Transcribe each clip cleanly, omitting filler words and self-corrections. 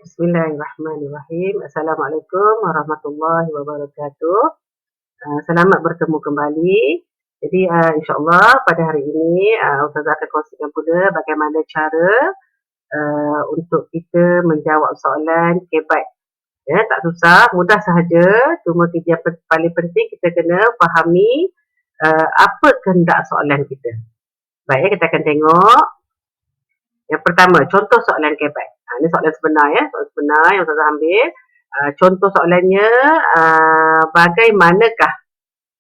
Bismillahirrahmanirrahim. Assalamualaikum warahmatullahi wabarakatuh. Selamat bertemu kembali. Jadi insyaAllah pada hari ini Ustazah akan kongsikan pula bagaimana cara untuk kita menjawab soalan KBAT. Ya, tak susah, mudah sahaja. Cuma yang paling penting kita kena fahami apa kehendak soalan kita. Baik, kita akan tengok. Yang pertama, contoh soalan KBAT. Ini soalan sebenar ya, soalan sebenar yang Ustazah ambil. Contoh soalannya, bagaimanakah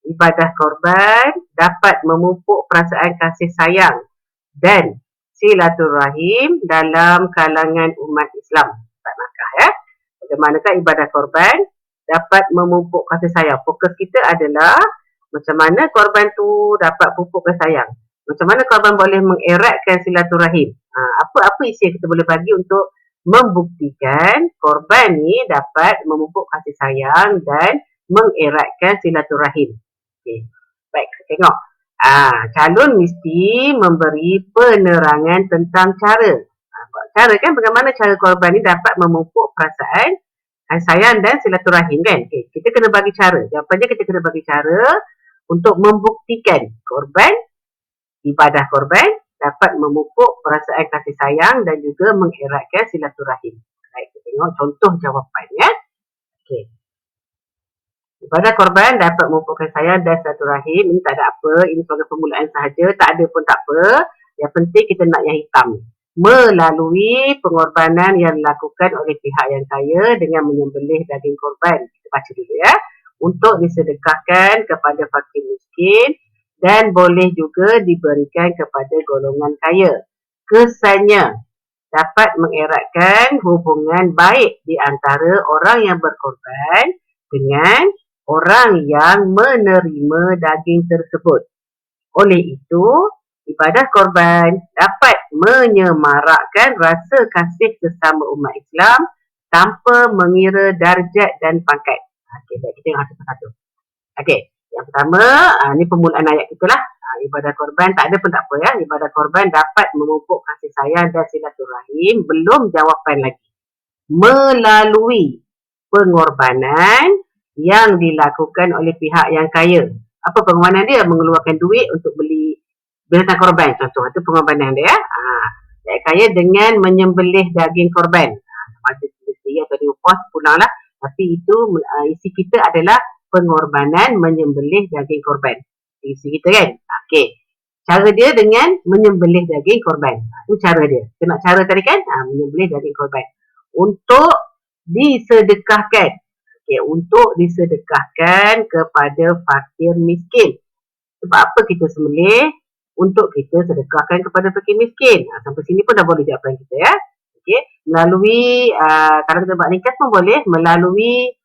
ibadah korban dapat memupuk perasaan kasih sayang dan silaturahim dalam kalangan umat Islam? Tak nakah ya. Bagaimanakah ibadah korban dapat memupuk kasih sayang? Fokus kita adalah macam mana korban tu dapat pupuk kasih sayang. Macam mana korban boleh mengeratkan silaturahim. Apa isi yang kita boleh bagi untuk membuktikan korban ni dapat memupuk kasih sayang dan mengeratkan silaturahim. Okay. Baik, kita tengok. Calon mesti memberi penerangan tentang cara. Cara kan, bagaimana cara korban ni dapat memupuk perasaan kasih sayang dan silaturahim kan. Okay. Kita kena bagi cara. Jawapannya kita kena bagi cara untuk membuktikan korban, ibadah korban dapat memupuk perasaan kasih sayang dan juga mengeratkan silaturahim. Baik, kita tengok contoh jawapannya. Okey. Ibadah korban dapat memupuk kasih sayang dan silaturahim. Ini tak ada apa, ini sebagai permulaan sahaja, tak ada pun tak apa. Yang penting kita nak yang hitam. Melalui pengorbanan yang dilakukan oleh pihak yang kaya dengan menyembelih daging korban. Kita baca dulu ya. Untuk disedekahkan kepada fakir miskin dan boleh juga diberikan kepada golongan kaya. Kesannya dapat mengeratkan hubungan baik di antara orang yang berkorban dengan orang yang menerima daging tersebut. Oleh itu, ibadah korban dapat menyemarakkan rasa kasih sesama umat Islam tanpa mengira darjat dan pangkat. Okey, baik, kita tengok satu persatu. Okey. Yang pertama, ni permulaan ayat kita lah. Ibadah korban, tak ada pun tak apa ya. Ibadah korban dapat memupuk kasih sayang dan silaturahim. Belum jawapan lagi. Melalui pengorbanan yang dilakukan oleh pihak yang kaya. Apa pengorbanan dia? Mengeluarkan duit untuk beli binatang korban. Contoh, itu pengorbanan dia. Pihak kaya dengan menyembelih daging korban. Macam dia atau diupas, pulanglah. Tapi itu isi kita adalah pengorbanan menyembelih daging korban. Isi kita kan? Okey. Cara dia dengan menyembelih daging korban. Itu cara dia. Kita nak cara tadi kan? Menyembelih daging korban. Untuk disedekahkan. Okey, untuk disedekahkan kepada fakir miskin. Sebab apa kita sembelih? Untuk kita sedekahkan kepada fakir miskin. Sampai sini pun dah boleh jawapan kita ya. Okey. Melalui, kalau kita buat ringkas pun boleh. Melalui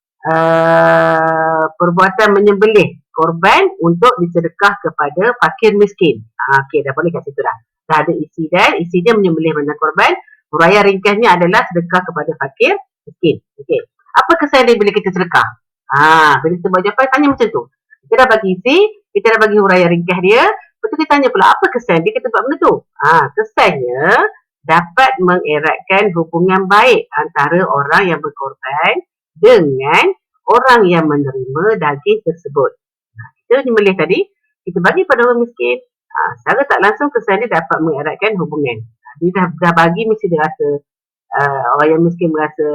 perbuatan menyembelih korban untuk disedekah kepada fakir miskin. Okey, dah boleh kat situ dah. Dah ada isi dan isi dia menyembelih mana korban. Huraian ringkasnya adalah sedekah kepada fakir miskin. Okey. Apa kesan dia bila kita sedekah? Bila kita buat jawapan tanya macam tu. Kita dah bagi isi, kita dah bagi huraian ringkas dia. Lepas tu kita tanya pula apa kesan dia kita buat benda tu? Kesannya dapat mengeratkan hubungan baik antara orang yang berkorban dengan orang yang menerima daging tersebut. Kita menyembelih tadi, kita bagi pada orang miskin. Secara tak langsung kesan dia dapat mengeratkan hubungan. Dia dah bagi, mesti dia rasa orang yang miskin merasa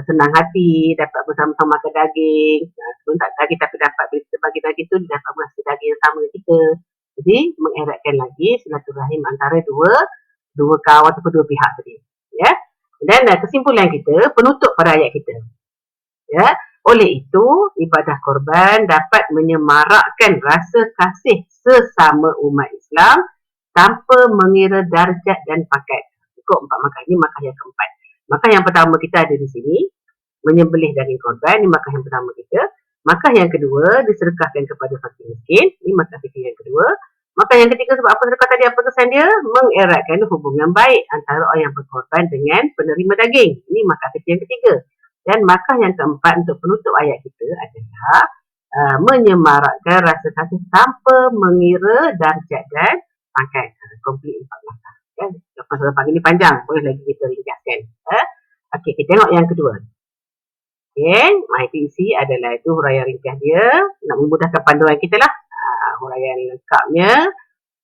senang hati, dapat bersama-sama makan daging. Sebelum tak daging tapi dapat, bila kita bagi daging tu, dia dapat merasa daging yang sama dengan kita. Jadi, mengeratkan lagi silaturahim antara dua kawan atau dua pihak tadi. Ya. Dan kesimpulan kita, penutup pada ayat kita. Ya. Oleh itu, ibadah korban dapat menyemarakkan rasa kasih sesama umat Islam tanpa mengira darjat dan pangkat. Cukup 4 makah. Ini makah yang keempat. Makah yang pertama kita ada di sini, menyembelih daging korban. Ini makah yang pertama kita. Makah yang kedua, disedekahkan kepada fakir miskin. Ini makah fikir yang kedua. Maka yang ketiga, sebab apa sedekah tadi, apa kesan dia? Mengeratkan hubungan baik antara orang yang berkorban dengan penerima daging. Ini makah fikir yang ketiga. Dan makah yang keempat untuk penutup ayat kita adalah menyemarakkan rasa kasih tanpa mengira darjat dan pangkat. Complete 4 makah. Lepas pagi ni panjang, boleh lagi kita ringkaskan. Okey, kita tengok yang kedua. Okey, itu isi adalah itu huraian ringkas dia. Nak memudahkan panduan kita lah. Huraian lengkapnya.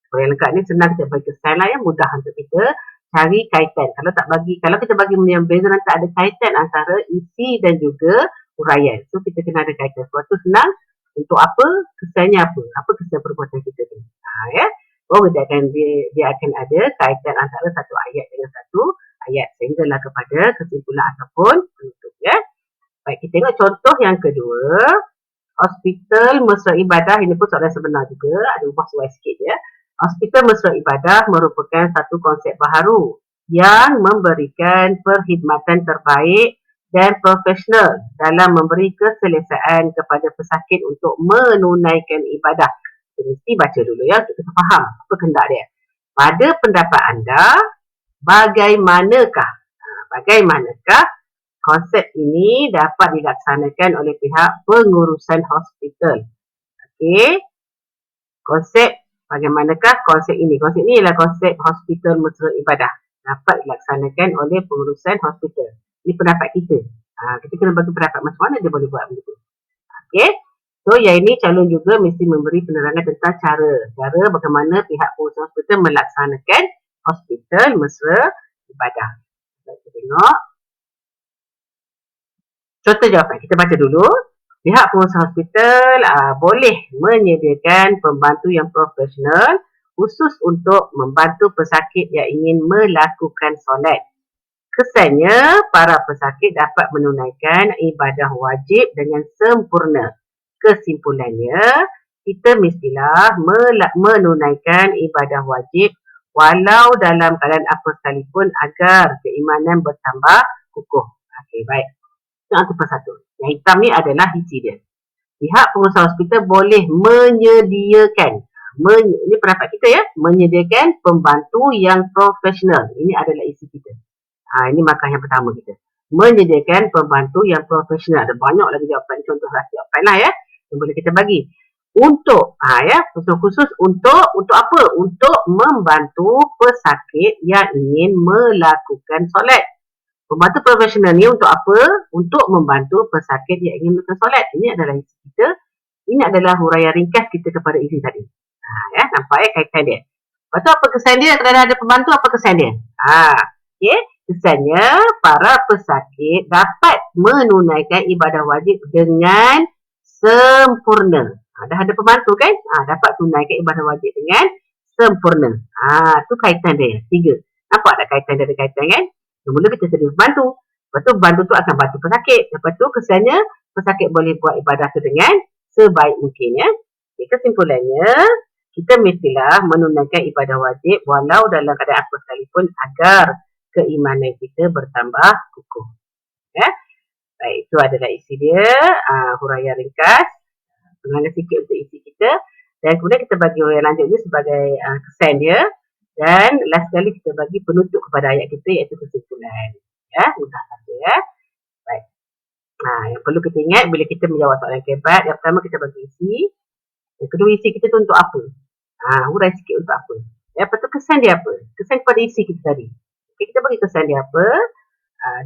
Huraian lengkap ni senang kita bagi kesan lah ya. Mudah untuk kita cari kaitan. Kalau kita bagi yang beza nanti ada kaitan antara isi dan juga huraian. So, kita kena ada kaitan. Sebab tu senang untuk apa, kesannya apa. Apa kesan perbuatan kita tu. Ya. Dia akan ada kaitan antara satu ayat dengan satu ayat. Sehinggalah kepada kesimpulan ataupun penutup. Ya. Baik, kita tengok contoh yang kedua. Hospital mesra ibadah, ini pun soalan sebenar juga, ada ubah suai sikit ya. Hospital mesra ibadah merupakan satu konsep baharu yang memberikan perkhidmatan terbaik dan profesional dalam memberi keselesaan kepada pesakit untuk menunaikan ibadah. Kita mesti baca dulu ya, untuk kita faham apa kehendak dia. Pada pendapat anda, bagaimanakah konsep ini dapat dilaksanakan oleh pihak pengurusan hospital? Okey. Bagaimanakah konsep ini? Konsep ini ialah konsep hospital mesra ibadah. Dapat dilaksanakan oleh pengurusan hospital. Ini pendapat kita. Kita kena bagi pendapat macam mana dia boleh buat begitu. Okey. So, yang ini calon juga mesti memberi penerangan tentang cara bagaimana pihak pengurusan hospital melaksanakan hospital mesra ibadah. Kita tengok. Contoh jawapan, kita baca dulu. Pihak pengusaha hospital boleh menyediakan pembantu yang profesional khusus untuk membantu pesakit yang ingin melakukan solat. Kesannya, para pesakit dapat menunaikan ibadah wajib dengan sempurna. Kesimpulannya, kita mestilah menunaikan ibadah wajib walau dalam keadaan apa sekalipun agar keimanan bertambah kukuh. Okey, baik. Yang persatu. Yang hitam ni adalah isi dia. Pihak pengusaha hospital boleh menyediakan. Ini pendapat kita ya. Menyediakan pembantu yang profesional. Ini adalah isi kita. Ini markah yang pertama kita. Menyediakan pembantu yang profesional. Ada banyak lagi jawapan. Contoh jawapan lah ya. Yang boleh kita bagi. Untuk, khusus untuk apa? Untuk membantu pesakit yang ingin melakukan solat. Pembantu profesional ni untuk apa? Untuk membantu pesakit yang ingin melakukan solat. Ini adalah isi kita. Ini adalah huraian ringkas kita kepada isi tadi. Nampak ya kaitan dia. Lepas tu apa kesan dia? Kalau ada pembantu, apa kesan dia? Okay. Kesannya, para pesakit dapat menunaikan ibadah wajib dengan sempurna. Dah ada pembantu kan? Dapat tunaikan ibadah wajib dengan sempurna. Tu kaitan dia. 3. Nampak tak kaitan dia ada kaitan kan? Mula kita sedia pembantu. Lepas tu pembantu tu akan bantu pesakit. Lepas tu kesannya pesakit boleh buat ibadah tu dengan sebaik mungkin ya. Kesimpulannya, kita mestilah menunaikan ibadah wajib walau dalam keadaan apa sekalipun agar keimanan kita bertambah kukuh. Ya. Baik, itu adalah isi dia. Huraian ringkas. Pengangan sikit untuk isi kita. Dan kemudian kita bagi huraian lanjut ni sebagai kesan dia. Dan last kali kita bagi penutup kepada ayat kita iaitu kesimpulan. Ya, mudah saja ya. Baik. Yang perlu kita ingat bila kita menjawab soalan kebat, yang pertama kita bagi isi. Yang kedua isi kita tu untuk apa? Hurai sikit untuk apa. Yang pertama kesan dia apa? Kesan kepada isi kita tadi. Okay, kita bagi kesan dia apa.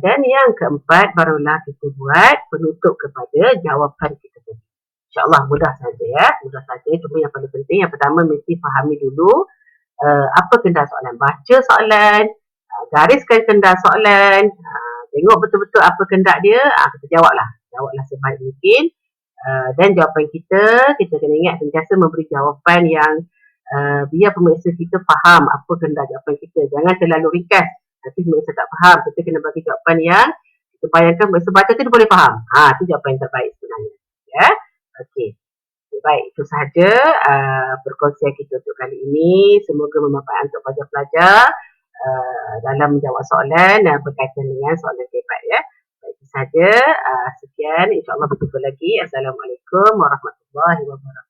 Dan yang keempat barulah kita buat penutup kepada jawapan kita tadi. InsyaAllah mudah saja ya. Mudah saja. Cuma yang paling penting, yang pertama mesti fahami dulu apa kehendak soalan. Baca soalan, gariskan kehendak soalan, tengok betul-betul apa kehendak dia, kita jawablah sebaik mungkin. Dan jawapan kita kena ingat sentiasa memberi jawapan yang biar pemeriksa kita faham apa kehendak jawapan kita. Jangan terlalu ringkas, nanti pemeriksa tak faham. Kita kena bagi jawapan yang kita bayangkan pemeriksa baca tu dia boleh faham. Itu jawapan yang terbaik sebenarnya. Ya, okey. Baik, itu sahaja perkongsian kita untuk kali ini. Semoga bermanfaat untuk pelajar-pelajar dalam menjawab soalan berkaitan dengan soalan kebat ya. Baik, itu sahaja. Sekian. InsyaAllah berjumpa lagi. Assalamualaikum warahmatullahi wabarakatuh.